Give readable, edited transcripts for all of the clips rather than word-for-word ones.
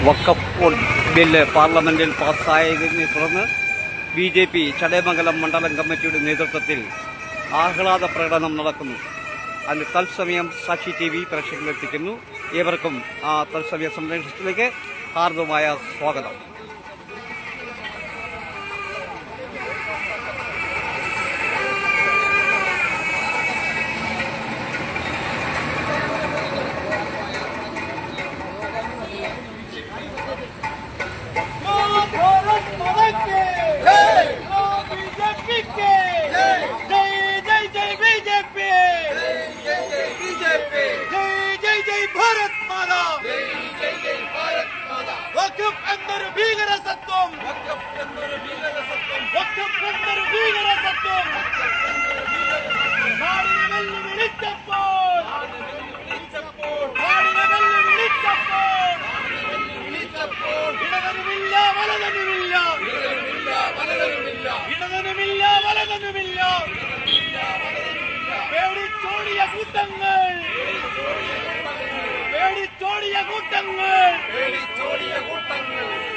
വഖഫ് bill പാർലമെന്റിൽ പാസ്സായതിനെ തുടർന്ന് BJP Chadayamangalam മണ്ഡലം കമ്മിറ്റിയുടെ നേതൃത്വത്തിൽ ആഹ്ലാദ പ്രകടനം നടക്കുന്നു. അതിന് തത്സമയം സാക്ഷി TV പ്രേക്ഷകരിലെത്തിക്കുന്നു. ഏവർക്കും ആ തത്സമയ സന്ദേശത്തിലേക്ക് ഹാർദവമായ സ്വാഗതം.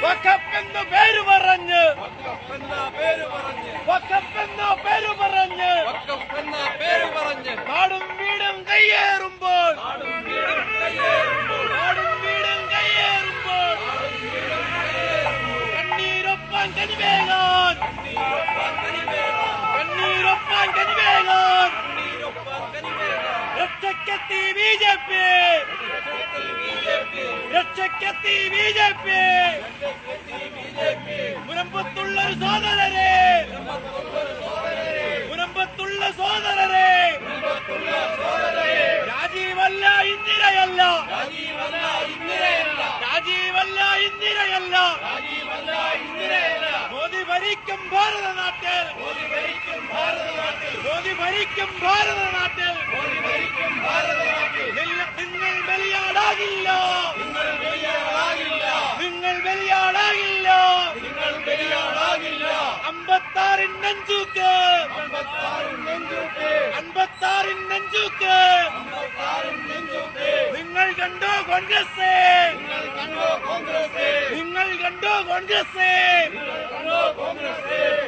വഖഫ് പേര് പറഞ്ഞ് നാടും വീടും കയ്യേറുമ്പോൾ കണ്ണീരൊപ്പാൻ കനിവേകാൻ രക്ഷക്കെത്തി BJP മുനമ്പത്തുള്ള സോദരരെ രാജീവല്ല ഇന്ദിരയല്ല മോദി ഭരിക്കും ഭാരത നാട്ടിൽ നിങ്ങൾ ബലിയാടാകില്ല അമ്പത്താറിൻ നെഞ്ചൂക്ക് നിങ്ങൾ കണ്ടോ കോൺഗ്രസ്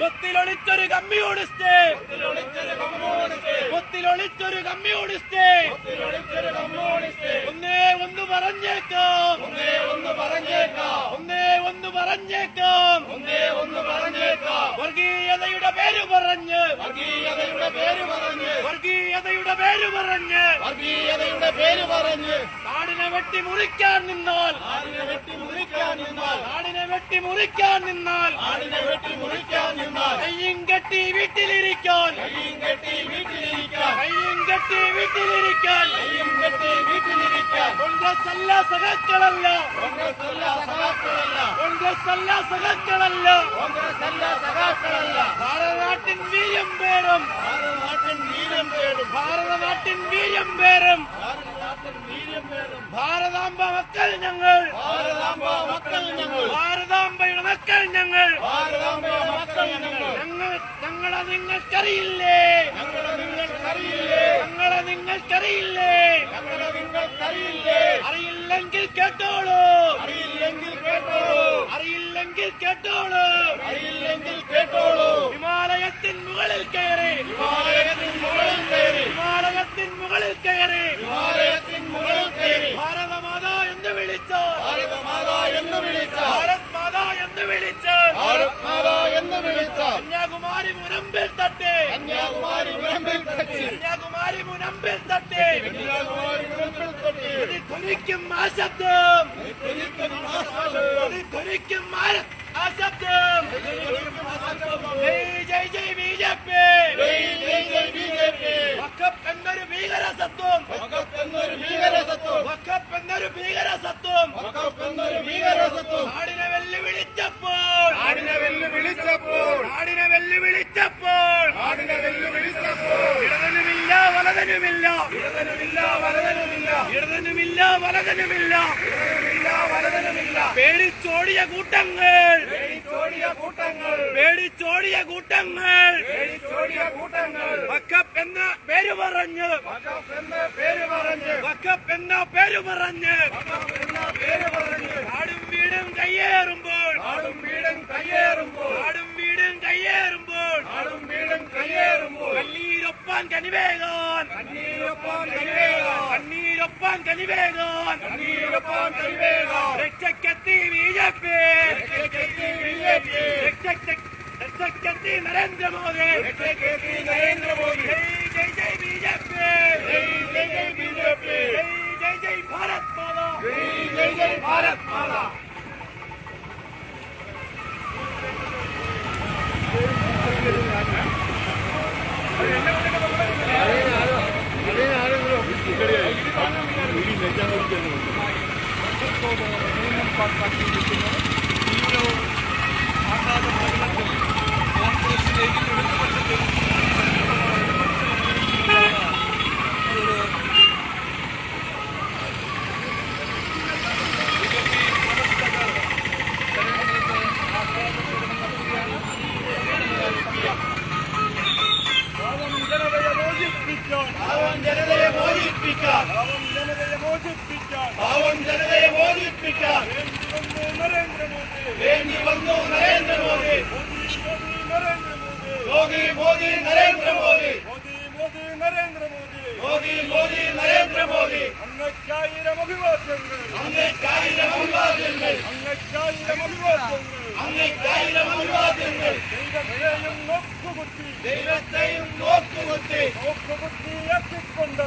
ഒത്തിലൊളിച്ചൊരു കമ്മ്യൂണിസ്റ്റ് ഒന്നേ ഒന്ന് പറഞ്ഞേക്കാം വർഗീയതയുടെ പേര് പറഞ്ഞ് നാടിനെ വെട്ടി മുറിക്കാൻ നിന്നാൽ കയ്യും കെട്ടി വീട്ടിലിരിക്കാൻ കോൺഗ്രസ് അല്ല സഖാക്കളല്ല ഭാരതനാട്ടിൻ വീര്യം പേരും ഭാരതാംബ മക്കൾ ഞങ്ങൾ ഭാരതാംബയുടെ മക്കൾ ഞങ്ങൾ ഞങ്ങളെ നിങ്ങൾക്കറിയില്ലേ അറിയില്ലെങ്കിൽ കേട്ടോളൂ ഹിമാലയത്തിൻ മുകളിൽ കയറി ഭാരതമാതാ എന്ന് വിളിച്ച് കന്യാകുമാരി മുനമ്പിൽ തട്ടി ധ്വനിക്കും ആ ശബ്ദം ജയ് BJP വഖഫ് എന്നൊരു ഭീകരസത്വം നാടിനെ വെല്ലുവിളിച്ചപ്പോൾ ഇടതനുമില്ല വലതനുമില്ല പേടിച്ചോടിയ കൂട്ടങ്ങൾ വഖഫ് എന്ന പേര് പറഞ്ഞ് നാടും വീടും കനിവേകാൻ രക്ഷക്കെത്തി BJP രക്ഷക്കെത്തി നരേന്ദ്രമോദി ജയ് ജയ് BJP ജയ് ജയ് ഭാരത് മാതാ ഭാരത് മാതാ ദൈവത്തെയും നോക്കുകുത്തിയാക്കിക്കൊണ്ട്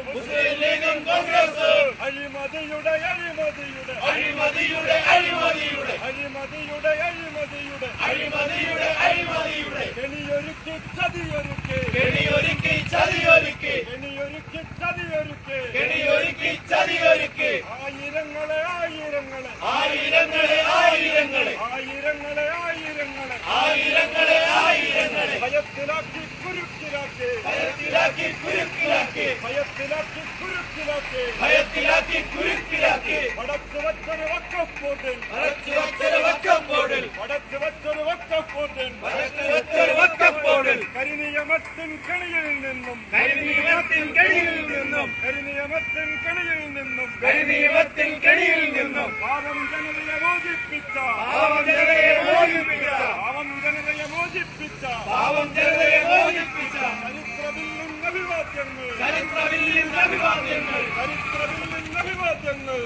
മുസ്ലിം ലീഗും കോൺഗ്രസും അഴിമതിയുടെ കെണിയൊരുക്കി ചതിയൊരുക്കി ആയിരങ്ങളെ ഭയത്തിലാക്കി കുരുക്കിലാക്കി അടച്ചു വച്ചൊരു വക്കപ്പോട്ടിൽ കരിനിയമത്തിൻ കണിയിൽ നിന്നും പാവം ജനതയെ മോചിപ്പിച്ച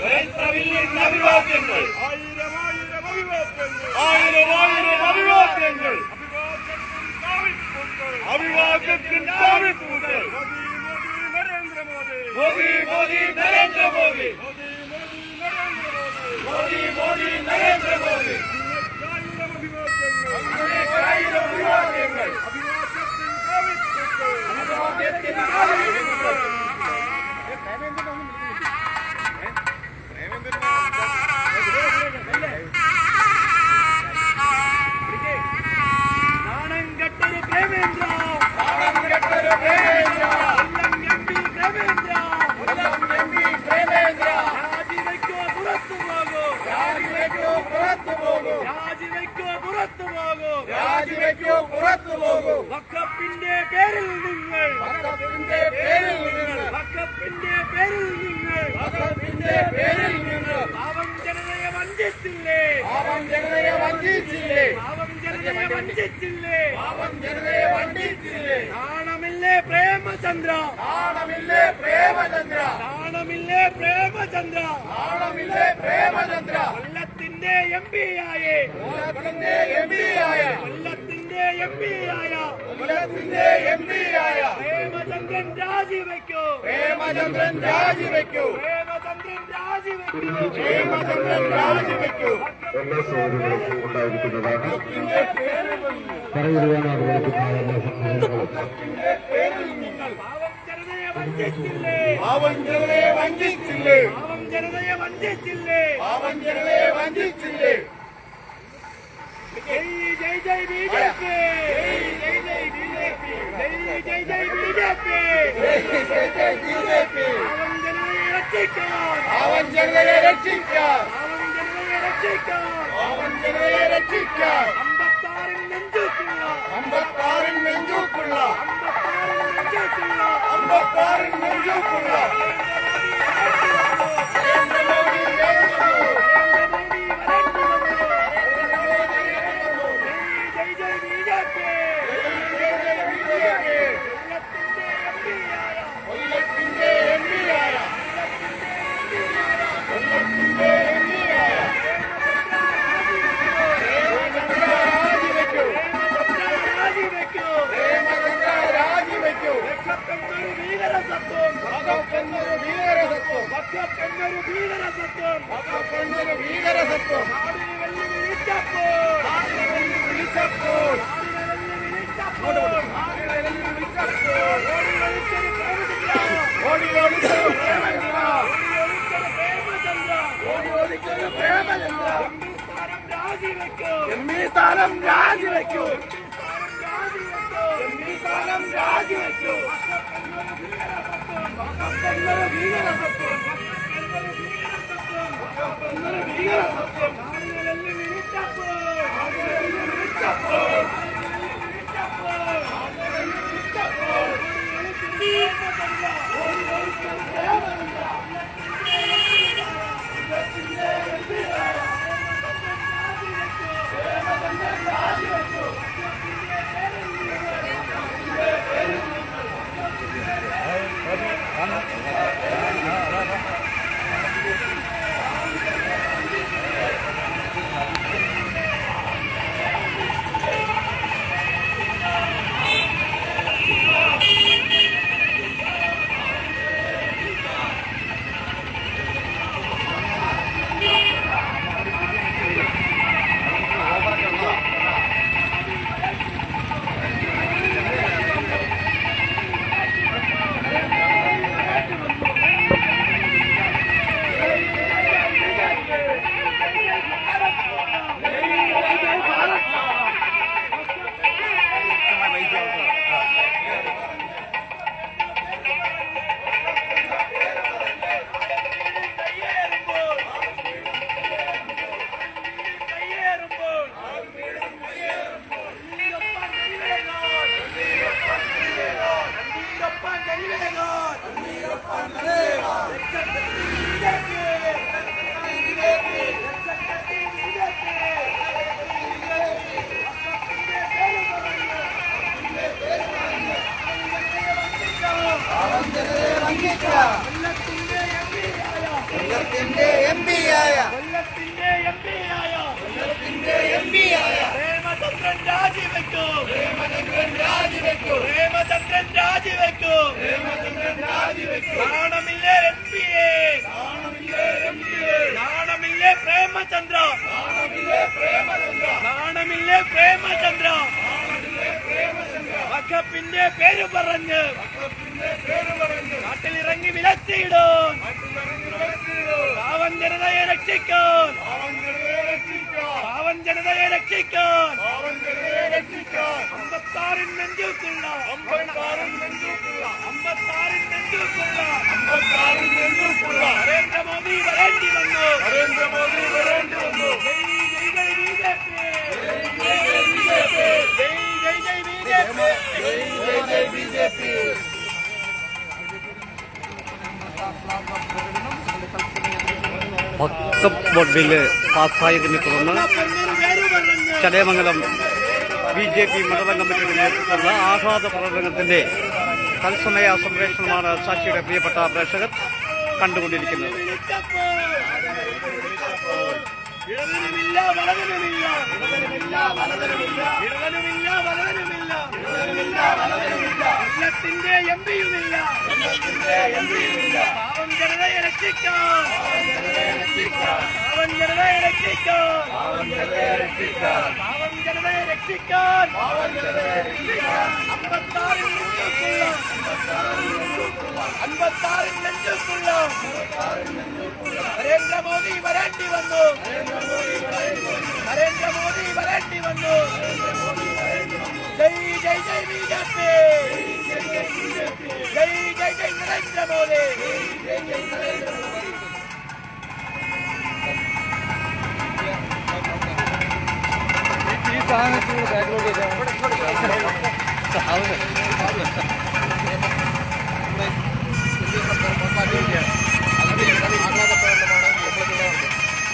ചരിത്രബില്ലിൻ അഭിവാദ്യങ്ങൾ ആയിരം അഭിവാദ്യങ്ങൾ അഭിവാദ്യത്തിൻ കാവിപ്പൂക്കൾ മോദി നരേന്ദ്രമോദി വഖഫിന്റെ പേരിൽ നിങ്ങൾ പാവം ജനതയെ വഞ്ചിച്ചില്ലേ നാണമില്ലേ പ്രേമചന്ദ്ര കൊല്ലത്തിന്റെ MP ആയേ പ്രേമചന്ദ്രൻ രാജിവെക്കൂ എല്ലാ സൗകര്യങ്ങളും ഉണ്ടായിരിക്കുന്നതാണ്. പറയുവാൻ പാവം ജനതയെ വഞ്ചിച്ചില്ലേ ജയ് ജയ് BJP പാവം ജനതയെ രക്ഷിക്കാൻ 56 നെഞ്ചൂക്കുള്ള ജയ് ജയ് BJP സ്ഥാനം രാജിവെക്കൂ. സ്ഥാനം രാജിവെക്കൂ. കൊല്ലത്തിന്റെ എംപിയായ പ്രേമചന്ദ്രൻ രാജിവെക്കൂ. പ്രേമചന്ദ്രൻ രാജിവെക്കൂ. നാണമില്ലേ എംപിയെ, നാണമില്ലേ പ്രേമചന്ദ്ര, നാണമില്ലേ പ്രേമചന്ദ്ര. വഖഫിന്റെ പേര് പറഞ്ഞ് നാട്ടിലിറങ്ങി വിലസിയിടും. പാവം ജനതയെ രക്ഷിക്കാൻ, പാവം ജനതയെ രക്ഷിക്കാൻ. 56 നെഞ്ചുക്കുള്ള, 56 നെഞ്ചുക്കുള്ള നരേന്ദ്രമോദി വരേണ്ടി വന്നു. BJP. വഖഫ് ബോർഡ് ബില്ല് പാസ്സായതിനെ തുടർന്ന് ചടയമംഗലം BJP മണ്ഡലം കമ്മിറ്റിയുടെ നേതൃത്വത്തിലുള്ള ആഹ്ലാദ പ്രകടനത്തിന്റെ തത്സമയ സംപ്രേഷണമാണ് സാക്ഷിയുടെ പ്രിയപ്പെട്ട പ്രേക്ഷകർ കണ്ടുകൊണ്ടിരിക്കുന്നത്. ഇടതിനുമില്ല വലതിനുമില്ല, ഇടതിനുമില്ല വലതിനുമില്ല, കൊല്ലത്തിന്റെ എംപിയുമില്ല. പാവം ജനതയെ രക്ഷിക്കാൻ, പാവം ജനതയെ രക്ഷിക്കാൻ, പാവം ജനതയെ രക്ഷിക്കാൻ. 56 നെഞ്ചുക്കുള്ള നരേന്ദ്രമോദി വരേണ്ടി വന്നു. നരേന്ദ്രമോദി വരേണ്ടി വന്നു. ജയ് ജയ് ജയ് BJP. ജയ് ജയ് ജയ് നരേന്ദ്രമോദി. ഈ സാധനത്തിലൂടെ ബാക്കിലോട്ട് ആഹ്ലാദപ്രകടനമാണ് നമ്മളിവിടെ.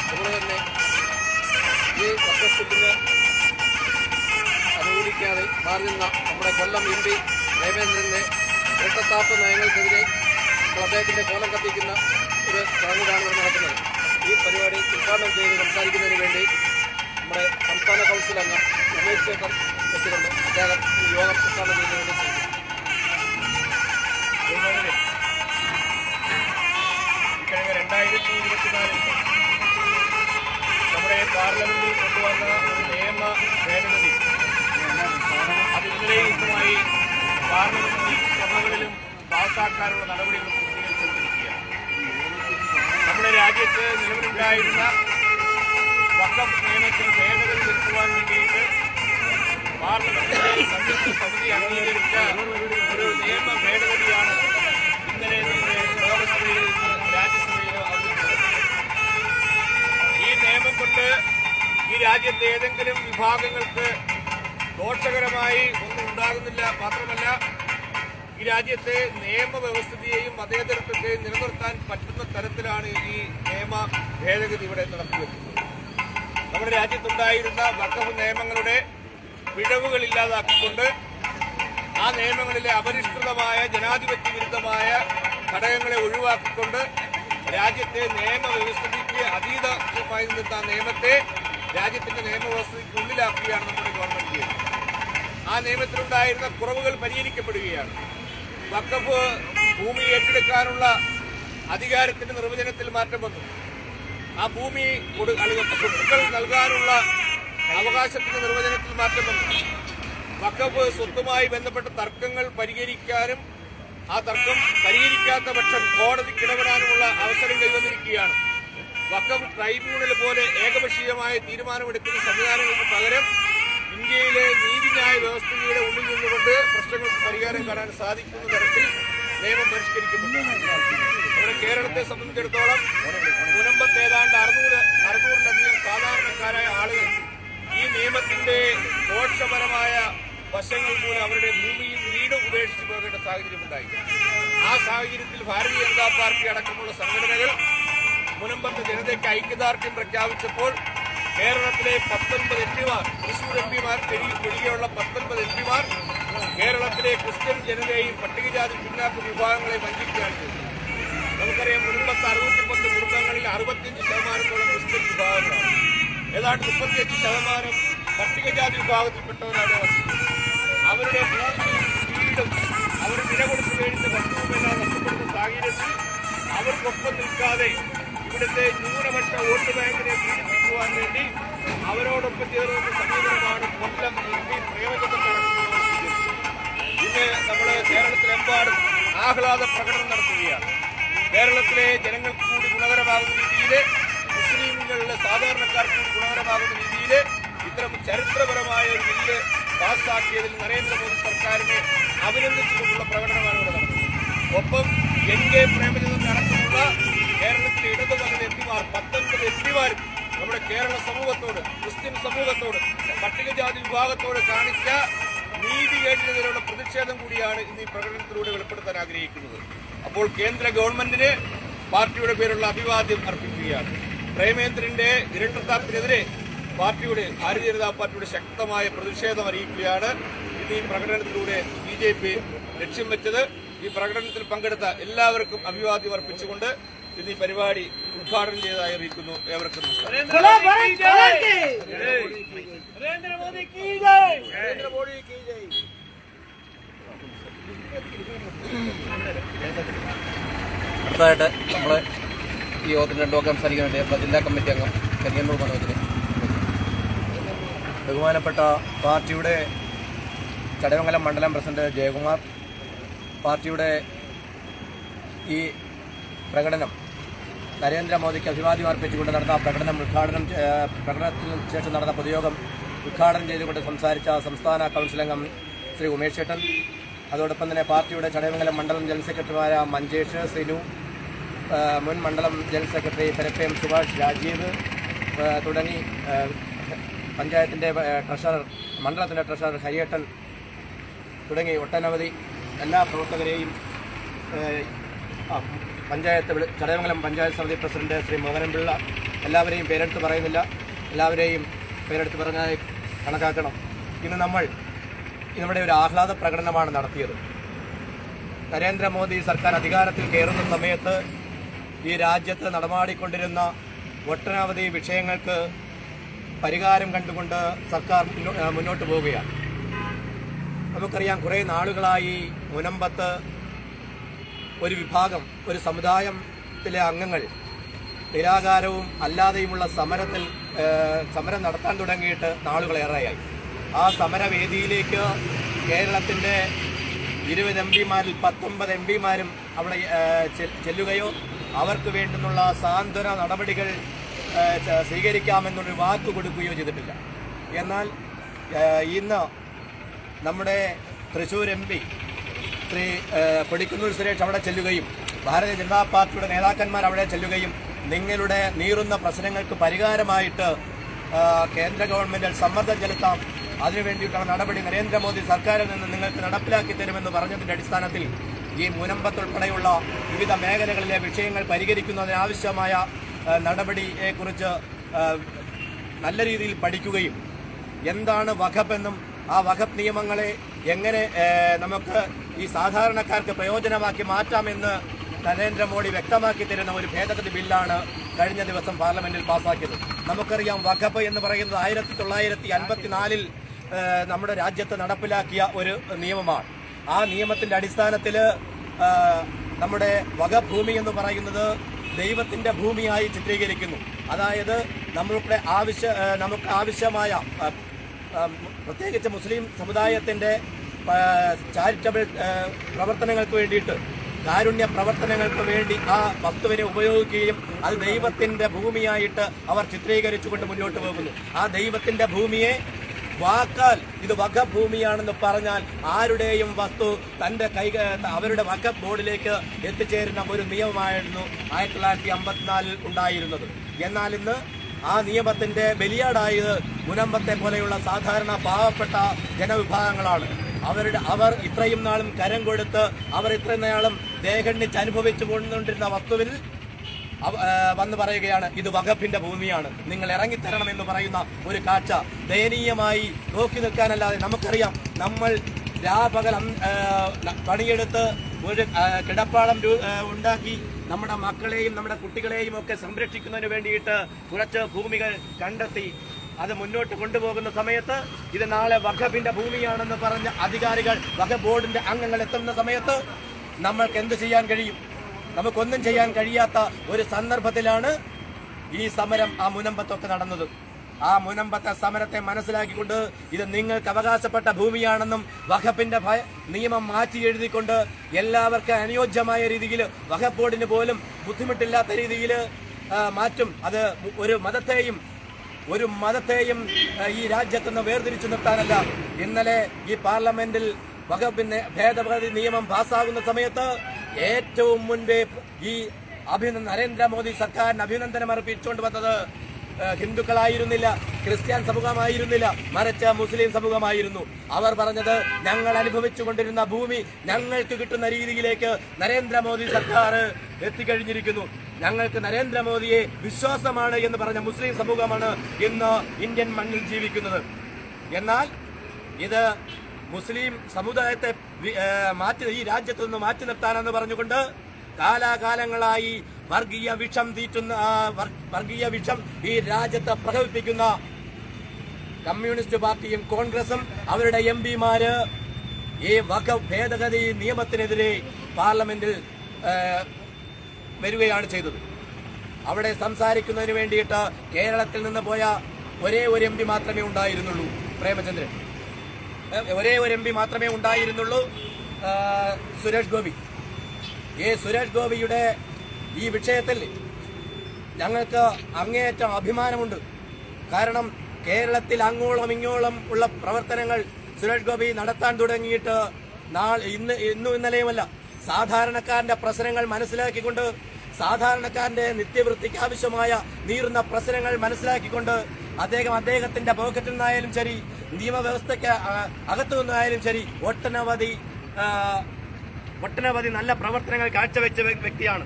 അതുപോലെ തന്നെ ഈ വഖഫ് അനുകൂലിക്കാതെ മാറി നിന്ന നമ്മുടെ കൊല്ലം MP രവീന്ദ്രന്റെ ഇരട്ടത്താപ്പ് നയങ്ങൾക്കെതിരെ അദ്ദേഹത്തിന്റെ കോലം കത്തിക്കുന്ന ഒരു ചടങ്ങാണ് ഇവിടെ നടക്കുന്നത്. ഈ പരിപാടി ഉദ്ഘാടനം ചെയ്ത് സംസാരിക്കുന്നതിന് വേണ്ടി നമ്മുടെ സംസ്ഥാന കൗൺസിൽ അംഗം രമേശ് ചേട്ടൻ എത്തിക്കൊണ്ട് അദ്ദേഹം ഈ യോഗം ഉദ്ഘാടനം ചെയ്യുന്നതിന് വേണ്ടി ചെയ്തു. ഇക്കഴിഞ്ഞ 2024 നമ്മുടെ പാസ്സാക്കാനുള്ള നടപടികൾ പൂർത്തീകരിച്ചുകൊണ്ടിരിക്കുകയാണ്. നമ്മുടെ രാജ്യത്ത് നിലവിലുണ്ടായിരുന്ന വഖഫ് നിയമത്തിൽ ഭേദഗതി വരുത്തുവാൻ വേണ്ടിയിട്ട് പാർലമെന്റിലെ സംയുക്ത സമിതി അംഗീകരിച്ച ഒരു നിയമ ഭേദഗതിയാണ് ഇന്നലെ നമ്മുടെ ലോകസഭയിൽ നിന്ന് രാജ്യസഭയിൽ അവതരിപ്പിച്ചത്. ഈ നിയമം കൊണ്ട് ഈ രാജ്യത്തെ ഏതെങ്കിലും വിഭാഗങ്ങൾക്ക് ദോഷകരമായി ഒന്നും ഉണ്ടാകുന്നില്ല. മാത്രമല്ല, ഈ രാജ്യത്തെ നിയമവ്യവസ്ഥിതിയെയും മതേതരത്വത്തെയും നിലനിർത്താൻ പറ്റുന്ന തരത്തിലാണ് ഈ നിയമ ഭേദഗതി ഇവിടെ നടത്തിവെക്കുന്നത്. നമ്മുടെ രാജ്യത്തുണ്ടായിരുന്ന വഖഫ് നിയമങ്ങളുടെ പിഴവുകൾ ഇല്ലാതാക്കിക്കൊണ്ട് ആ നിയമങ്ങളിലെ അപരിഷ്കൃതമായ ജനാധിപത്യ വിരുദ്ധമായ ഘടകങ്ങളെ ഒഴിവാക്കിക്കൊണ്ട് രാജ്യത്തെ നിയമവ്യവസ്ഥിതിക്ക് അതീതമായി നിന്ന നിയമത്തെ രാജ്യത്തിന്റെ നിയമവ്യവസ്ഥയ്ക്കുള്ളിലാക്കുകയാണ് നമ്മുടെ ഗവൺമെന്റ് ചെയ്യുന്നത്. ആ നിയമത്തിലുണ്ടായിരുന്ന കുറവുകൾ പരിഹരിക്കപ്പെടുകയാണ്. വഖഫ് ഭൂമി ഏറ്റെടുക്കാനുള്ള അധികാരത്തിന്റെ നിർവചനത്തിൽ മാറ്റം വന്നു. ആ ഭൂമി സ്വത്തുക്കൾ നൽകാനുള്ള അവകാശത്തിന്റെ നിർവചനത്തിൽ മാറ്റം വന്നു. വഖഫ് സ്വത്തുമായി ബന്ധപ്പെട്ട തർക്കങ്ങൾ പരിഹരിക്കാനും ആ തർക്കം പരിഹരിക്കാത്ത പക്ഷം കോടതിക്ക് ഇടപെടാനുമുള്ള അവസരം കൈവന്നിരിക്കുകയാണ്. വഖഫ് ട്രൈബ്യൂണൽ പോലെ ഏകപക്ഷീയമായ തീരുമാനമെടുക്കുന്ന സംവിധാനങ്ങൾക്ക് പകരം ഇന്ത്യയിലെ നീതിന്യായ വ്യവസ്ഥയുടെ ഉള്ളിൽ നിന്നുകൊണ്ട് പ്രശ്നങ്ങൾക്ക് പരിഹാരം കാണാൻ സാധിക്കുന്ന തരത്തിൽ നിയമം പരിഷ്കരിക്കപ്പെട്ടു. നമ്മുടെ കേരളത്തെ സംബന്ധിച്ചിടത്തോളം മുനമ്പത്ത് ഏതാണ്ട് 600-ലധികം സാധാരണക്കാരായ ആളുകൾ ഈ നിയമത്തിന്റെ ദോഷപരമായ വശങ്ങൾ മൂലം അവരുടെ ഭൂമിയും വീടും ഉപേക്ഷിച്ച് പോകേണ്ട സാഹചര്യമുണ്ടായി. ആ സാഹചര്യത്തിൽ ഭാരതീയ ജനതാ പാർട്ടി അടക്കമുള്ള സംഘടനകൾ മുനമ്പത്തെ ജനതയ്ക്ക് ഐക്യദാർഢ്യം പ്രഖ്യാപിച്ചപ്പോൾ കേരളത്തിലെ 19 എംപിമാർ, തൃശൂർ എംപിമാർ ഒഴികെയുള്ള 19 എംപിമാർ കേരളത്തിലെ ക്രിസ്ത്യൻ ജനതയെയും പട്ടികജാതി പിന്നാക്ക വിഭാഗങ്ങളെ വഞ്ചിക്കുകയാണ് ചെയ്തത്. നമുക്കറിയാം, മുൻപത്തെ 60 കുടുംബങ്ങളിൽ 65% ക്രിസ്ത്യൻ വിഭാഗങ്ങളാണ്. ഏതാണ്ട് 35% പട്ടികജാതി വിഭാഗത്തിൽപ്പെട്ടവരാണ് വസിക്കുന്നത്. അവരുടെ ഭൂമിയും വീടും അവർ വില കൊടുത്തു വേണ്ടുന്ന വസ്തുവുമെല്ലാം നഷ്ടപ്പെടുന്ന സാഹചര്യത്തിൽ അവർക്കൊപ്പം നിൽക്കാതെ ഇവിടുത്തെ ന്യൂനപക്ഷ വോട്ട് ബാങ്കിനെ പീഡിപ്പിക്കുവാൻ വേണ്ടി അവരോടൊപ്പം ചേർന്ന സമീപനമാണ് കൊല്ലം MP പ്രേമചന്ദ്രൻ. ഇന്ന് നമ്മൾ കേരളത്തിലെമ്പാടും ആഹ്ലാദ പ്രകടനം നടത്തുകയാണ്. കേരളത്തിലെ ജനങ്ങൾക്ക് കൂടി ഗുണകരമാകുന്ന രീതിയിൽ, മുസ്ലിംകളിലെ സാധാരണക്കാർക്ക് കൂടി ഗുണകരമാകുന്ന രീതിയിൽ ഇത്തരം ചരിത്രപരമായ ഒരു ബില്ല് പാസ്സാക്കിയതിൽ നരേന്ദ്രമോദി സർക്കാരിനെ അഭിനന്ദിച്ചുകൊണ്ടുള്ള പ്രകടനമാണ് ഇവിടെ നടന്നത്. ഒപ്പം NK പ്രേമചന്ദ്രൻ അടക്കമുള്ള കേരളത്തിലെ ഇടതുപക്ഷ എംപിമാർ 19 എംപിമാരും നമ്മുടെ കേരള സമൂഹത്തോട്, ക്രിസ്ത്യൻ സമൂഹത്തോട്, പട്ടികജാതി വിഭാഗത്തോട് കാണിച്ച നീതികേടിനെതിരെയുള്ള പ്രതിഷേധം കൂടിയാണ് ഇന്ന് ഈ പ്രകടനത്തിലൂടെ വെളിപ്പെടുത്താൻ ആഗ്രഹിക്കുന്നത്. അപ്പോൾ കേന്ദ്ര ഗവൺമെന്റിന് പാർട്ടിയുടെ പേരുള്ള അഭിവാദ്യം അർപ്പിക്കുകയാണ്. പ്രേമേന്ദ്രന്റെ ഇരട്ടത്താപ്പിനെതിരെ ഭാരതീയ ജനതാ പാർട്ടിയുടെ ശക്തമായ പ്രതിഷേധം അറിയിക്കുകയാണ് ഇന്ന് ഈ പ്രകടനത്തിലൂടെ BJP ലക്ഷ്യം വെച്ചത്. ഈ പ്രകടനത്തിൽ പങ്കെടുത്ത എല്ലാവർക്കും അഭിവാദ്യം അർപ്പിച്ചുകൊണ്ട് ഇന്ന് ഈ പരിപാടി ഉദ്ഘാടനം ചെയ്തതായി അറിയിക്കുന്നു. ഏവർക്കും അടുത്തതായിട്ട് നമ്മൾ ഈ യോഗത്തിന് 2 വാക്ക് സംസാരിക്കാൻ വേണ്ടി നമ്മുടെ ജില്ലാ കമ്മിറ്റി അംഗം കരിയന്നൂർ മനോജിനെ. ബഹുമാനപ്പെട്ട പാർട്ടിയുടെ ചടയമംഗലം മണ്ഡലം പ്രസിഡന്റ് ജയകുമാർ, പാർട്ടിയുടെ ഈ പ്രകടനം നരേന്ദ്രമോദിക്ക് അഭിവാദ്യം അർപ്പിച്ചുകൊണ്ട് നടന്ന പ്രകടനത്തിന് ശേഷം നടന്ന പൊതുയോഗം ഉദ്ഘാടനം ചെയ്തുകൊണ്ട് സംസാരിച്ച സംസ്ഥാന കൗൺസിൽ അംഗം ശ്രീ ഉമേഷ് ചേട്ടൻ, അതോടൊപ്പം തന്നെ പാർട്ടിയുടെ ചടയമംഗലം മണ്ഡലം ജനറൽ സെക്രട്ടറിമാരായ മഞ്ചേഷ്, സിനു, മുൻ മണ്ഡലം ജനറൽ സെക്രട്ടറി പെരപ്പേം സുഭാഷ്, രാജീവ് തുടങ്ങി പഞ്ചായത്തിൻ്റെ മണ്ഡലത്തിൻ്റെ ട്രഷറർ ഹരിയേട്ടൻ തുടങ്ങി ഒട്ടനവധി എല്ലാ പ്രവർത്തകരെയും, ചടയമംഗലം പഞ്ചായത്ത് സമിതി പ്രസിഡന്റ് ശ്രീ മോഹനൻപിള്ള, എല്ലാവരെയും പേരെടുത്ത് പറയുന്നില്ല, എല്ലാവരെയും പേരെടുത്ത് പറഞ്ഞാൽ കണക്കാക്കണം. ഇന്ന് നമ്മൾ ഇവിടെ ഒരു ആഹ്ലാദ പ്രകടനമാണ് നടത്തിയത്. നരേന്ദ്രമോദി സർക്കാർ അധികാരത്തിൽ കയറുന്ന സമയത്ത് ഈ രാജ്യത്ത് നടമാടിക്കൊണ്ടിരുന്ന ഒട്ടനവധി വിഷയങ്ങൾക്ക് പരിഹാരം കണ്ടുകൊണ്ട് സർക്കാർ മുന്നോട്ട് പോവുകയാണ്. നമുക്കറിയാം, കുറേ നാളുകളായി മുനമ്പത്ത് ഒരു വിഭാഗം, ഒരു സമുദായത്തിലെ അംഗങ്ങൾ നിരാകാരവും അല്ലാതെയുമുള്ള സമരം നടത്താൻ തുടങ്ങിയിട്ട് നാളുകളേറെയായി. ആ സമരവേദിയിലേക്ക് കേരളത്തിൻ്റെ 20 എംപിമാരിൽ 19 എംപിമാരും അവിടെ ചെല്ലുകയോ അവർക്ക് വേണ്ടുന്നുള്ള സാന്ത്വന നടപടികൾ സ്വീകരിക്കാമെന്നൊരു വാക്ക് കൊടുക്കുകയോ ചെയ്തിട്ടില്ല. എന്നാൽ ഇന്ന് നമ്മുടെ തൃശ്ശൂർ MP ശ്രീ കൊടിക്കുന്നിൽ സുരേഷ് അവിടെ ചെല്ലുകയും ഭാരതീയ ജനതാ പാർട്ടിയുടെ നേതാക്കന്മാർ അവിടെ ചെല്ലുകയും നിങ്ങളുടെ നീറുന്ന പ്രശ്നങ്ങൾക്ക് പരിഹാരമായിട്ട് കേന്ദ്ര ഗവൺമെന്റിൽ സമ്മർദ്ദം ചെലുത്താം, അതിനുവേണ്ടിയിട്ടുള്ള നടപടി നരേന്ദ്രമോദി സർക്കാരിൽ നിന്ന് നിങ്ങൾക്ക് നടപ്പിലാക്കി തരുമെന്ന് പറഞ്ഞതിന്റെ അടിസ്ഥാനത്തിൽ ഈ മുനമ്പത്തുൾപ്പെടെയുള്ള വിവിധ മേഖലകളിലെ വിഷയങ്ങൾ പരിഹരിക്കുന്നതിനാവശ്യമായ നടപടിയെക്കുറിച്ച് നല്ല രീതിയിൽ പഠിക്കുകയും എന്താണ് വഖഫ് എന്നും ആ വഖഫ് നിയമങ്ങളെ എങ്ങനെ നമുക്ക് ഈ സാധാരണക്കാർക്ക് പ്രയോജനമാക്കി മാറ്റാമെന്ന് നരേന്ദ്രമോദി വ്യക്തമാക്കി തരുന്ന ഒരു ഭേദഗതി ബില്ലാണ് കഴിഞ്ഞ ദിവസം പാർലമെന്റിൽ പാസാക്കിയത്. നമുക്കറിയാം, വഖഫ് എന്ന് പറയുന്നത് 1954 നമ്മുടെ രാജ്യത്ത് നടപ്പിലാക്കിയ ഒരു നിയമമാണ്. ആ നിയമത്തിന്റെ അടിസ്ഥാനത്തിൽ നമ്മുടെ വഖഫ് ഭൂമി എന്ന് പറയുന്നത് ദൈവത്തിന്റെ ഭൂമിയായി ചിത്രീകരിക്കുന്നു. അതായത് നമുക്ക് ആവശ്യമായ പ്രത്യേകിച്ച് മുസ്ലിം സമുദായത്തിന്റെ ചാരിറ്റബിൾ പ്രവർത്തനങ്ങൾക്ക് വേണ്ടിയിട്ട്, കാരുണ്യ പ്രവർത്തനങ്ങൾക്ക് വേണ്ടി ആ വസ്തുവിനെ ഉപയോഗിക്കുകയും അത് ദൈവത്തിന്റെ ഭൂമിയായിട്ട് അവർ ചിത്രീകരിച്ചുകൊണ്ട് മുന്നോട്ട് പോകുന്നു. ആ ദൈവത്തിന്റെ ഭൂമിയെ വാക്കാൽ ഇത് വഖഫ് ഭൂമിയാണെന്ന് പറഞ്ഞാൽ ആരുടെയും വസ്തു തന്റെ അവരുടെ വഖഫ് ബോർഡിലേക്ക് എത്തിച്ചേരുന്ന ഒരു നിയമമായിരുന്നു 1954 ഉണ്ടായിരുന്നത്. എന്നാൽ ഇന്ന് ആ നിയമത്തിന്റെ ബലിയാടായത് മുനമ്പത്തെ പോലെയുള്ള സാധാരണ പാവപ്പെട്ട ജനവിഭാഗങ്ങളാണ്. അവർ ഇത്രയും നാളും കരം കൊടുത്ത് അവർ ഇത്രയും നാളും ദേഹണ്ണിച്ച് അനുഭവിച്ചു കൊണ്ടിരുന്ന വസ്തുവിൽ വന്ന് പറയുകയാണ് ഇത് വഖഫിന്റെ ഭൂമിയാണ്, നിങ്ങൾ ഇറങ്ങിത്തരണം എന്ന് പറയുന്ന ഒരു കാഴ്ച ദയനീയമായി നോക്കി നിൽക്കാനല്ലാതെ നമുക്കറിയാം, നമ്മൾ രാപകൽ പണിയെടുത്ത് ഒരു കിടപ്പാടം ഉണ്ടാക്കി നമ്മുടെ മക്കളെയും നമ്മുടെ കുട്ടികളെയും ഒക്കെ സംരക്ഷിക്കുന്നതിന് വേണ്ടിയിട്ട് കുറച്ച് ഭൂമികൾ കണ്ടെത്തി അത് മുന്നോട്ട് കൊണ്ടുപോകുന്ന സമയത്ത് ഇത് നാളെ വഖഫിന്റെ ഭൂമിയാണെന്ന് പറഞ്ഞ അധികാരികൾ, വഖഫ് ബോർഡിന്റെ അംഗങ്ങൾ എത്തുന്ന സമയത്ത് നമ്മൾക്ക് എന്ത് ചെയ്യാൻ കഴിയും? നമുക്കൊന്നും ചെയ്യാൻ കഴിയാത്ത ഒരു സന്ദർഭത്തിലാണ് ഈ സമരം ആ മുനമ്പത്തൊക്കെ നടന്നത്. ആ മുനമ്പത്തെ സമരത്തെ മനസ്സിലാക്കിക്കൊണ്ട് ഇത് നിങ്ങൾക്ക് അവകാശപ്പെട്ട ഭൂമിയാണെന്നും വഖഫിന്റെ നിയമം മാറ്റി എഴുതിക്കൊണ്ട് എല്ലാവർക്കും അനുയോജ്യമായ രീതിയിൽ വഖഫ് ബോർഡിന് പോലും ബുദ്ധിമുട്ടില്ലാത്ത രീതിയിൽ മാറ്റും. അത് ഒരു മതത്തെയും ഈ രാജ്യത്തുനിന്ന് വേർതിരിച്ചു നിർത്താനല്ല. ഇന്നലെ ഈ പാർലമെന്റിൽ വഖഫിന്റെ ഭേദഗതി നിയമം പാസ്സാകുന്ന സമയത്ത് ഏറ്റവും മുൻപേ ഈ നരേന്ദ്രമോദി സർക്കാരിന് അഭിനന്ദനം അർപ്പിച്ചുകൊണ്ട് വന്നത് ഹിന്ദുക്കളായിരുന്നില്ല, ക്രിസ്ത്യൻ സമൂഹമായിരുന്നില്ല, മറിച്ച് മുസ്ലിം സമൂഹമായിരുന്നു. അവർ പറഞ്ഞത് ഞങ്ങൾ അനുഭവിച്ചുകൊണ്ടിരുന്ന ഭൂമി ഞങ്ങൾക്ക് കിട്ടുന്ന രീതിയിലേക്ക് നരേന്ദ്രമോദി സർക്കാർ എത്തിക്കഴിഞ്ഞിരിക്കുന്നു. ഞങ്ങൾക്ക് നരേന്ദ്രമോദിയെ വിശ്വാസമാണ് എന്ന് പറഞ്ഞ മുസ്ലിം സമൂഹമാണ് ഇന്ന് ഇന്ത്യൻ മണ്ണിൽ ജീവിക്കുന്നത്. എന്നാൽ ഇത് മുസ്ലിം സമുദായത്തെ ഈ രാജ്യത്ത് നിന്ന് മാറ്റി നിർത്താനെന്ന് പറഞ്ഞുകൊണ്ട് കാലാകാലങ്ങളായി വർഗീയ വിഷം ഈ രാജ്യത്ത് പ്രകടിപ്പിക്കുന്ന കമ്മ്യൂണിസ്റ്റ് പാർട്ടിയും കോൺഗ്രസും അവരുടെ എംപിമാര് ഈ വഖഫ് ഭേദഗതി നിയമത്തിനെതിരെ പാർലമെന്റിൽ വരികയാണ് ചെയ്തത്. അവിടെ സംസാരിക്കുന്നതിന് വേണ്ടിയിട്ട് കേരളത്തിൽ നിന്ന് പോയ ഒരേ ഒരു MP മാത്രമേ ഉണ്ടായിരുന്നുള്ളൂ, പ്രേമചന്ദ്രൻ. ഒരേ ഒരു MP മാത്രമേ ഉണ്ടായിരുന്നുള്ളൂ, സുരേഷ് ഗോപി. ഈ സുരേഷ് ഗോപിയുടെ ഈ വിഷയത്തിൽ ഞങ്ങൾക്ക് അങ്ങേയറ്റം അഭിമാനമുണ്ട്. കാരണം കേരളത്തിൽ അങ്ങോളം ഇങ്ങോളം ഉള്ള പ്രവർത്തനങ്ങൾ സുരേഷ് ഗോപി നടത്താൻ തുടങ്ങിയിട്ട് ഇന്നും ഇന്നലെയുമല്ല. സാധാരണക്കാരന്റെ പ്രശ്നങ്ങൾ മനസ്സിലാക്കിക്കൊണ്ട്, സാധാരണക്കാരന്റെ നിത്യവൃത്തിക്ക് ആവശ്യമായ നീറുന്ന പ്രശ്നങ്ങൾ മനസ്സിലാക്കിക്കൊണ്ട് അദ്ദേഹത്തിന്റെ പോക്കറ്റിൽ നിന്നായാലും ശരി, നിയമവ്യവസ്ഥയ്ക്ക് അകത്തു നിന്നായാലും ശരി, ഒട്ടനവധി നല്ല പ്രവർത്തനങ്ങൾ കാഴ്ചവെച്ച വ്യക്തിയാണ്.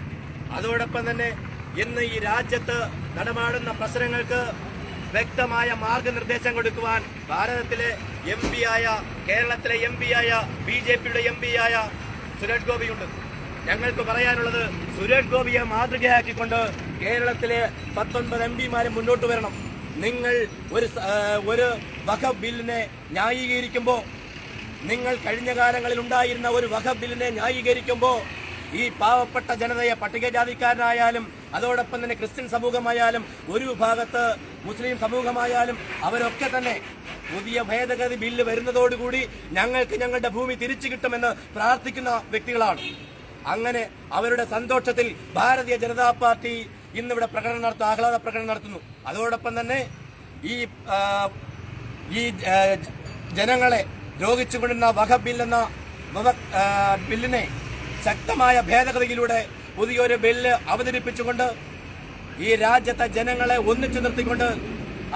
അതോടൊപ്പം തന്നെ ഇന്ന് ഈ രാജ്യത്ത് നടമാടുന്ന പ്രശ്നങ്ങൾക്ക് വ്യക്തമായ മാർഗനിർദ്ദേശം കൊടുക്കുവാൻ ഭാരതത്തിലെ കേരളത്തിലെ എംപിയായ BJPയുടെ എംപിയായ സുരേഷ് ഗോപിയുണ്ട്. ഞങ്ങൾക്ക് പറയാനുള്ളത്, സുരേഷ് ഗോപിയെ മാതൃകയാക്കിക്കൊണ്ട് കേരളത്തിലെ 19 MPമാരും മുന്നോട്ട് വരണം. നിങ്ങൾ ഒരു വഖഫ് ബില്ലിനെ ന്യായീകരിക്കുമ്പോൾ, നിങ്ങൾ കഴിഞ്ഞ കാലങ്ങളിൽ ഉണ്ടായിരുന്ന ഒരു വഖഫ് ബില്ലിനെ ന്യായീകരിക്കുമ്പോൾ ഈ പാവപ്പെട്ട ജനതയെ, പട്ടികജാതിക്കാരനായാലും അതോടൊപ്പം തന്നെ ക്രിസ്ത്യൻ സമൂഹമായാലും ഒരു വിഭാഗത്ത് മുസ്ലിം സമൂഹമായാലും അവരൊക്കെ തന്നെ പുതിയ ഭേദഗതി ബില്ല് വരുന്നതോടുകൂടി ഞങ്ങൾക്ക് ഞങ്ങളുടെ ഭൂമി തിരിച്ചു കിട്ടുമെന്ന് പ്രാർത്ഥിക്കുന്ന വ്യക്തികളാണ്. അങ്ങനെ അവരുടെ സന്തോഷത്തിൽ ഭാരതീയ ജനതാ പാർട്ടി ഇന്നിവിടെ ആഹ്ലാദ പ്രകടനം നടത്തുന്നു. അതോടൊപ്പം തന്നെ ഈ ജനങ്ങളെ ദ്രോഹിച്ചുകൊണ്ടിരുന്ന വഖഫ് ബില്ലെന്ന ബില്ലിനെ ശക്തമായ ഭേദഗതിയിലൂടെ പുതിയൊരു ബില്ല് അവതരിപ്പിച്ചുകൊണ്ട് ഈ രാജ്യത്തെ ജനങ്ങളെ ഒന്നിച്ചു നിർത്തിക്കൊണ്ട്,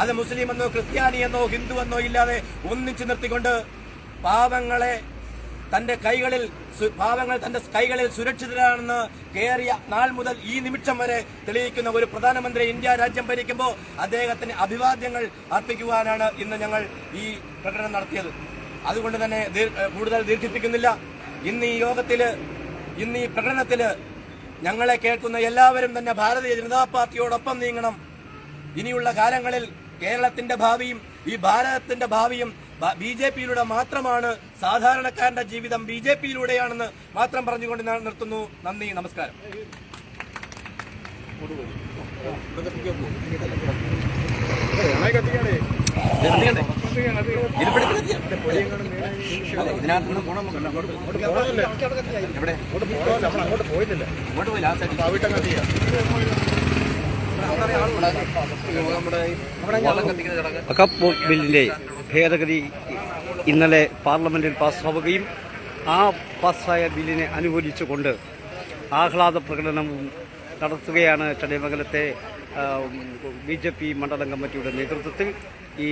അത് മുസ്ലിം എന്നോ ക്രിസ്ത്യാനിയെന്നോ ഹിന്ദു എന്നോ ഇല്ലാതെ ഒന്നിച്ചു നിർത്തിക്കൊണ്ട് പാവങ്ങൾ തന്റെ കൈകളിൽ സുരക്ഷിതരാണെന്ന് കയറിയ നാൾ മുതൽ ഈ നിമിഷം വരെ തെളിയിക്കുന്ന ഒരു പ്രധാനമന്ത്രി ഇന്ത്യ രാജ്യം ഭരിക്കുമ്പോൾ അദ്ദേഹത്തിന് അഭിവാദ്യങ്ങൾ അർപ്പിക്കുവാനാണ് ഇന്ന് ഞങ്ങൾ ഈ പ്രകടനം നടത്തിയത്. അതുകൊണ്ട് തന്നെ കൂടുതൽ ദീർഘിപ്പിക്കുന്നില്ല. ഇന്ന് ഈ പ്രകടനത്തിൽ ഞങ്ങളെ കേൾക്കുന്ന എല്ലാവരും തന്നെ ഭാരതീയ ജനതാ പാർട്ടിയോടൊപ്പം നീങ്ങണം. ഇനിയുള്ള കാലങ്ങളിൽ കേരളത്തിന്റെ ഭാവിയും ഈ ഭാരതത്തിന്റെ ഭാവിയും BJPയിലൂടെ മാത്രമാണ്. സാധാരണക്കാരന്റെ ജീവിതം BJPയിലൂടെയാണെന്ന് മാത്രം പറഞ്ഞുകൊണ്ട് ഞാൻ നിർത്തുന്നു. നന്ദി, നമസ്കാരം. വഖഫ് ബില്ലിന്റെ ഭേദഗതി ഇന്നലെ പാർലമെന്റിൽ പാസ്സാവുകയും ആ പാസ്സായ ബില്ലിനെ അനുകൂലിച്ചുകൊണ്ട് ആഹ്ലാദ പ്രകടനം നടത്തുകയാണ് ചടയമംഗലത്തെ BJP മണ്ഡലം കമ്മിറ്റിയുടെ നേതൃത്വത്തിൽ. ഈ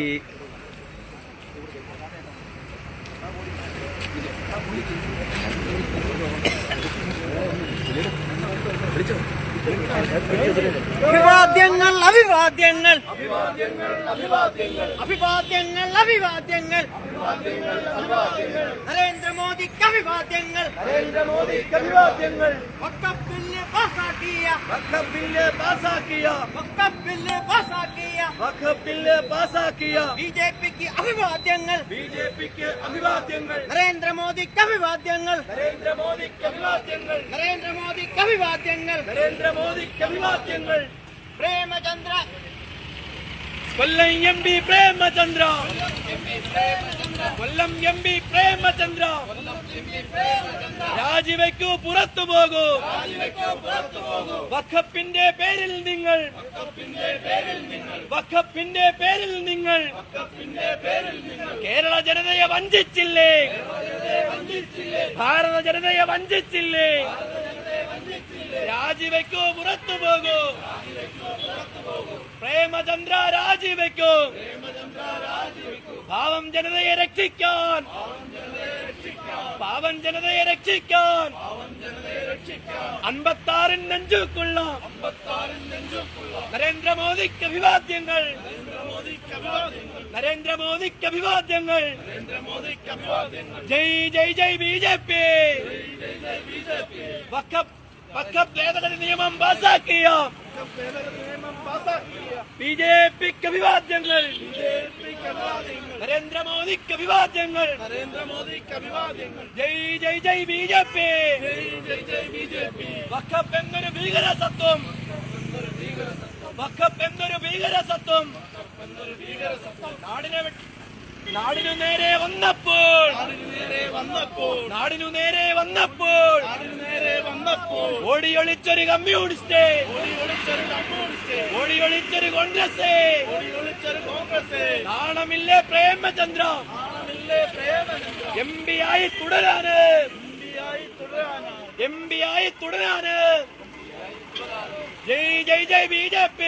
അഭിവാദ്യങ്ങൾ അഭിവാദ്യങ്ങൾ അഭിവാദ്യങ്ങൾ അഭിവാദ്യങ്ങൾ നരേന്ദ്രമോദിക്ക് അഭിവാദ്യങ്ങൾ വഖഫ് ബില്ല് പാസാക്കിയ BJPക്ക് അഭിവാദ്യങ്ങൾ നരേന്ദ്രമോദിക്ക് അഭിവാദ്യങ്ങൾ പ്രേമചന്ദ്ര കൊല്ലം MP പ്രേമചന്ദ്ര രാജിവെക്കൂ, പുറത്തു പോകൂ. വഖഫിന്റെ പേരിൽ നിങ്ങൾ കേരള ജനതയെ വഞ്ചിച്ചില്ലേ? ഭാരത ജനതയെ വഞ്ചിച്ചില്ലേ? രാജിവെക്കൂ, പുറത്തു പോകൂ. പ്രേമചന്ദ്ര രാജിവെക്കൂ. പാവം ജനതയെ രക്ഷിക്കാൻ ജനതയെ രക്ഷിക്കാൻ 56 നെഞ്ചുക്കുള്ള നരേന്ദ്രമോദിക്ക് അഭിവാദ്യങ്ങൾ. ജയ് ജയ് ജയ് BJP. വഖഫ് ഭേദഗതി നിയമം പാസാക്കിയ BJPക്ക് അഭിവാദ്യങ്ങൾ. നരേന്ദ്രമോദിക്ക് അഭിവാദ്യങ്ങൾ. ജയ് ജയ് ജയ് BJP. വഖഫ് എന്നൊരു ഭീകരസത്വം. നാടിനു നേരെ വന്നപ്പോൾ ഓടിയൊളിച്ചൊരു കമ്മ്യൂണിസ്റ്റ്, ഓടിയൊളിച്ചൊരു കോൺഗ്രസ്. നാണമില്ലേ പ്രേമചന്ദ്ര? MP ആയി തുടരാന്. ജയ് ജയ് ജയ് BJP.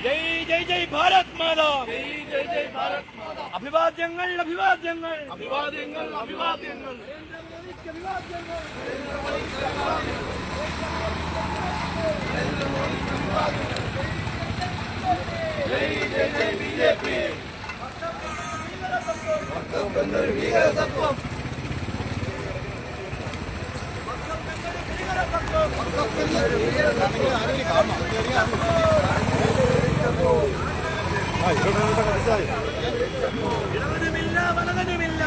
ജയ് ജയ് ജയ് ഭാരത് മാതാ. അഭിവാദ്യങ്ങൾ. ഇടവനുമില്ല വലതനുമില്ല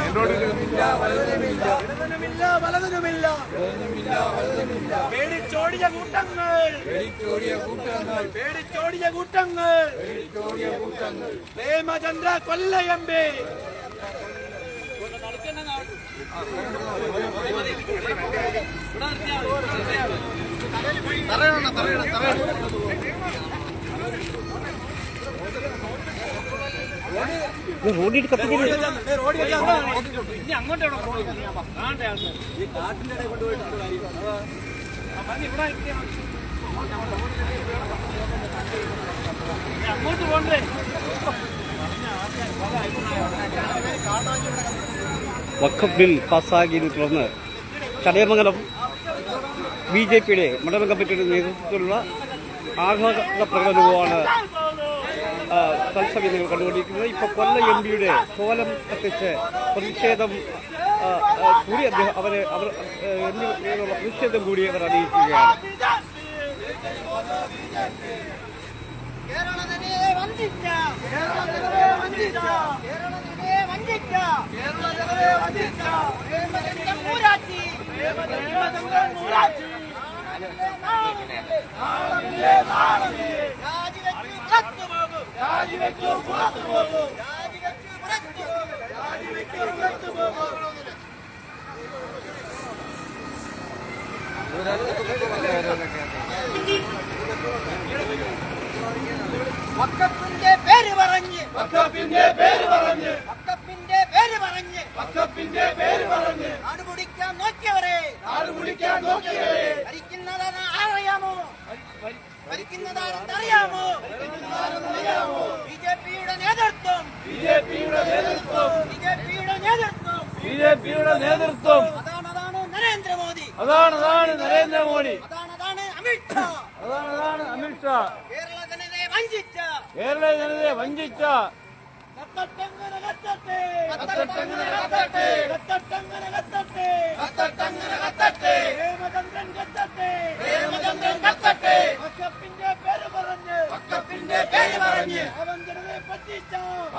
വലതിനുമില്ല പേടിച്ചോടിയ കൂട്ടങ്ങൾ പ്രേമചന്ദ്ര കൊല്ലയമ്പേ റോഡിൽ കത്തിക്കുന്നത് അങ്ങോട്ട് പോണ്ടേ വഖഫ് ബിൽ പാസ്സാക്കിയതിനെ തുടർന്ന് ചടയമംഗലം BJPയുടെ മണ്ഡലം കമ്മിറ്റിയുടെ നേതൃത്വത്തിലുള്ള ആഹ്ലാദ പ്രകടനവുമാണ് തത്സമയം നിങ്ങൾ കണ്ടുകൊണ്ടിരിക്കുന്നത്. ഇപ്പോൾ കൊല്ലം MPയുടെ കോലം കത്തിച്ച് പ്രതിഷേധം കൂടി അദ്ദേഹം അവർ പ്രതിഷേധം കൂടി അവർ അറിയിക്കുകയാണ്. വഖഫിന്റെ പേര് പറഞ്ഞ് നാട് പിടിക്കാൻ നോക്കിയവരെ ഭരിക്കുന്നതാണ് അറിയാമോ? ബിജെപിയുടെ നേതൃത്വം അതാണ് നരേന്ദ്രമോദി, അതാണ് അമിത്ഷാ, കേരള ജനതയെ വഞ്ചിച്ച വഖഫിന്റെ പേര് പറഞ്ഞ്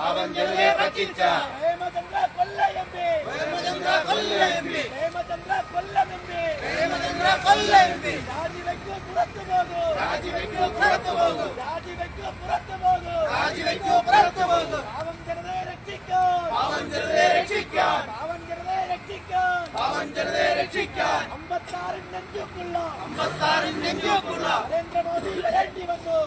അവൻ ജനതയെ പറ്റിച്ച രക്ഷിക്കാൻ 56 നെഞ്ചുക്കുള്ള നരേന്ദ്രമോദി വരേണ്ടി വന്നു.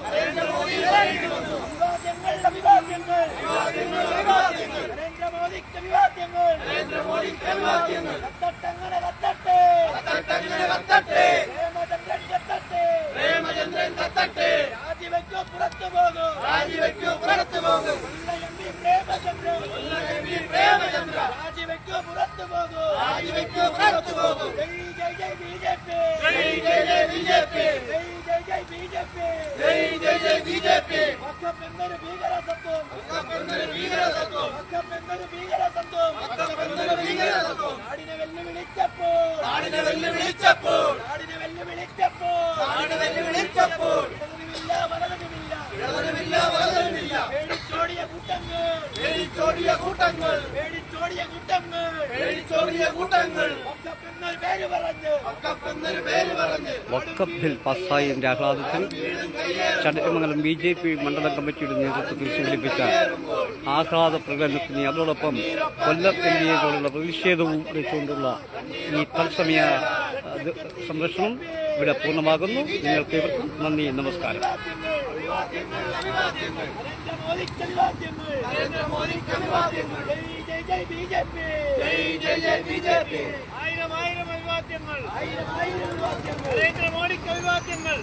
നരേന്ദ്രമോദിക്ക് വിവാദ്യങ്ങൾ കത്തട്ടെ. പ്രേമചന്ദ്രൻ കത്തട്ടെ. രാജിവെക്കൂ, പുറത്തു പോകൂ. പ്രേമചന്ദ്ര രാജിവെക്കൂ, പുറത്തു പോകൂ. ജയ് ബിജെപി. വഖഫ് എന്നൊരു ഭീകരതത്വം. നാടിനെ വെല്ലുവിളിച്ചപ്പോൾ പേടിച്ചോടിയ കൂട്ടങ്ങൾ വഖഫ് ബിൽ പാസ്സായതിന്റെ ആഹ്ലാദത്തിൽ ചടയമംഗലം BJP മണ്ഡലം കമ്മിറ്റിയുടെ നേതൃത്വത്തിൽ സംഘടിപ്പിച്ച ആഹ്ലാദ പ്രകടനത്തിന് അതോടൊപ്പം കൊല്ലം MPയോടുള്ള പ്രതിഷേധവും വെച്ചുകൊണ്ടുള്ള ഈ തത്സമയ സംരക്ഷണം ഇവിടെ പൂർണ്ണമാകുന്നു. നിങ്ങൾക്ക് ഇവർക്കും നന്ദി, നമസ്കാരം. ആയിരം അഭിവാദ്യങ്ങൾ. നരേന്ദ്രമോദിക്ക് അഭിവാദ്യങ്ങൾ.